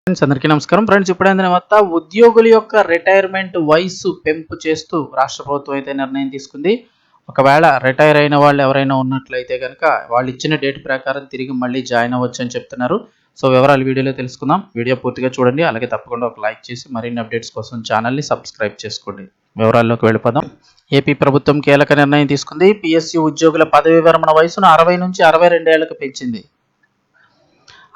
Friends అందరికీ నమస్కారం. Friends ఇప్పుడైన తర్వాత ఉద్యోగుల యొక్క రిటైర్మెంట్ వయసు పెంపు చేస్తూ రాష్ట్ర ప్రభుత్వం అయితే నిర్ణయం తీసుకుంది. ఒకవేళ రిటైర్ అయిన వాళ్ళు ఎవరైనా ఉన్నట్లయితే కనుక వాళ్ళు ఇచ్చిన డేట్ ప్రకారం తిరిగి మళ్ళీ జాయిన్ అవ్వచ్చు అని చెప్తున్నారు. సో వివరాలు వీడియోలో తెలుసుకుందాం. వీడియో పూర్తిగా చూడండి. అలాగే తప్పకుండా ఒక లైక్ చేసి మరిన్ని అప్డేట్స్ కోసం ఛానల్ని సబ్స్క్రైబ్ చేసుకోండి. వివరాల్లోకి వెళ్ళిపోదాం. ఏపీ ప్రభుత్వం కీలక నిర్ణయం తీసుకుంది. పిఎస్సి ఉద్యోగుల పదవీ విరమణ వయసును 60 నుంచి 62 ఏళ్లకు పెంచింది.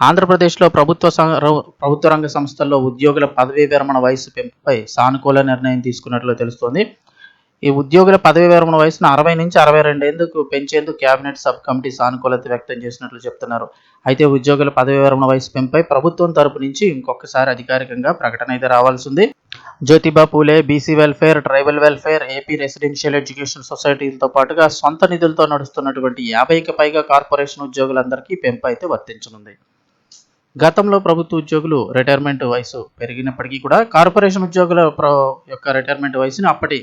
ఆంధ్రప్రదేశ్లో ప్రభుత్వ రంగ సంస్థల్లో ఉద్యోగుల పదవీ విరమణ వయసు పెంపుపై సానుకూల నిర్ణయం తీసుకున్నట్లు తెలుస్తోంది. ఈ ఉద్యోగుల పదవీ విరమణ వయసును 60 నుంచి 62 ఏళ్లకు పెంచేందుకు కేబినెట్ సబ్ కమిటీ సానుకూలత వ్యక్తం చేసినట్లు చెప్తున్నారు. అయితే ఉద్యోగుల పదవీ విరమణ వయసు పెంపుపై ప్రభుత్వం తరపు నుంచి ఇంకొకసారి అధికారికంగా ప్రకటన అయితే రావాల్సి ఉంది. Jyotiba Phule, BC welfare, tribal welfare, AP residential education సొసైటీలతో పాటుగా సొంత నిధులతో నడుస్తున్నటువంటి 50కి పైగా కార్పొరేషన్ ఉద్యోగులందరికీ పెంపు అయితే వర్తించనుంది. గతంలో ప్రభుత్వ ఉద్యోగులు రిటైర్మెంట్ వయసు పెరిగినప్పటికీ కూడా కార్పొరేషన్ ఉద్యోగుల యొక్క రిటైర్మెంట్ వయసుని అప్పటి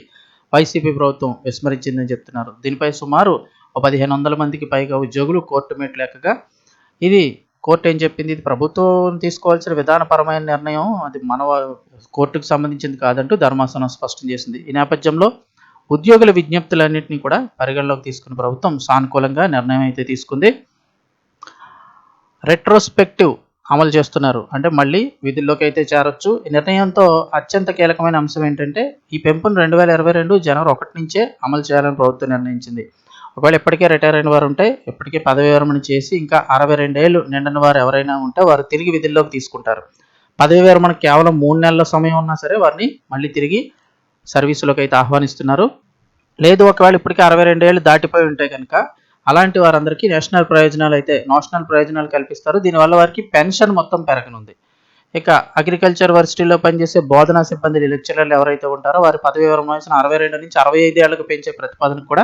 వైసీపీ ప్రభుత్వం విస్మరించిందని చెప్తున్నారు. దీనిపై సుమారు 1500 మందికి పైగా ఉద్యోగులు కోర్టు మెట్లు ఎక్కగా ఇది కోర్టు ఏం చెప్పింది, ఇది ప్రభుత్వం తీసుకోవాల్సిన విధానపరమైన నిర్ణయం, అది మన కోర్టుకు సంబంధించింది కాదంటూ ధర్మాసనం స్పష్టం చేసింది. ఈ నేపథ్యంలో ఉద్యోగుల విజ్ఞప్తులన్నింటినీ కూడా పరిగణలోకి తీసుకున్న ప్రభుత్వం సానుకూలంగా నిర్ణయం అయితే తీసుకుంది. రెట్రోస్పెక్టివ్ అమలు చేస్తున్నారు, అంటే మళ్ళీ విధుల్లోకి అయితే చేరొచ్చు. ఈ నిర్ణయంతో అత్యంత కీలకమైన అంశం ఏంటంటే ఈ పెంపును 2022 జనవరి 1 నుంచే అమలు చేయాలని ప్రభుత్వం నిర్ణయించింది. ఒకవేళ ఇప్పటికే రిటైర్ అయిన వారు ఉంటే, ఇప్పటికే పదవీ విరమణ చేసి ఇంకా 62 ఏళ్ళు నిండిన వారు ఎవరైనా ఉంటే వారు తిరిగి విధుల్లోకి తీసుకుంటారు. పదవీ విరమణ కేవలం 3 నెలల సమయం ఉన్నా సరే వారిని మళ్ళీ తిరిగి సర్వీసులోకి అయితే ఆహ్వానిస్తున్నారు. లేదు ఒకవేళ ఇప్పటికే 62 ఏళ్ళు దాటిపోయి ఉంటే కనుక అలాంటి వారందరికీ నేషనల్ ప్రయోజనాలు కల్పిస్తారు. దీనివల్ల వారికి పెన్షన్ మొత్తం పెరగనుంది. ఇక అగ్రికల్చర్ వర్సిటీలో పనిచేసే బోధనా సిబ్బంది లెక్చరర్లు ఎవరైతే ఉంటారో వారి పదవీ విరమణ వయసును 62 నుంచి 65 ఏళ్లకు పెంచే ప్రతిపాదనకు కూడా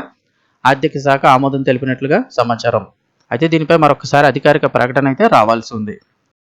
ఆర్థిక శాఖ ఆమోదం తెలిపినట్లుగా సమాచారం. అయితే దీనిపై మరొకసారి అధికారిక ప్రకటన అయితే రావాల్సి ఉంది.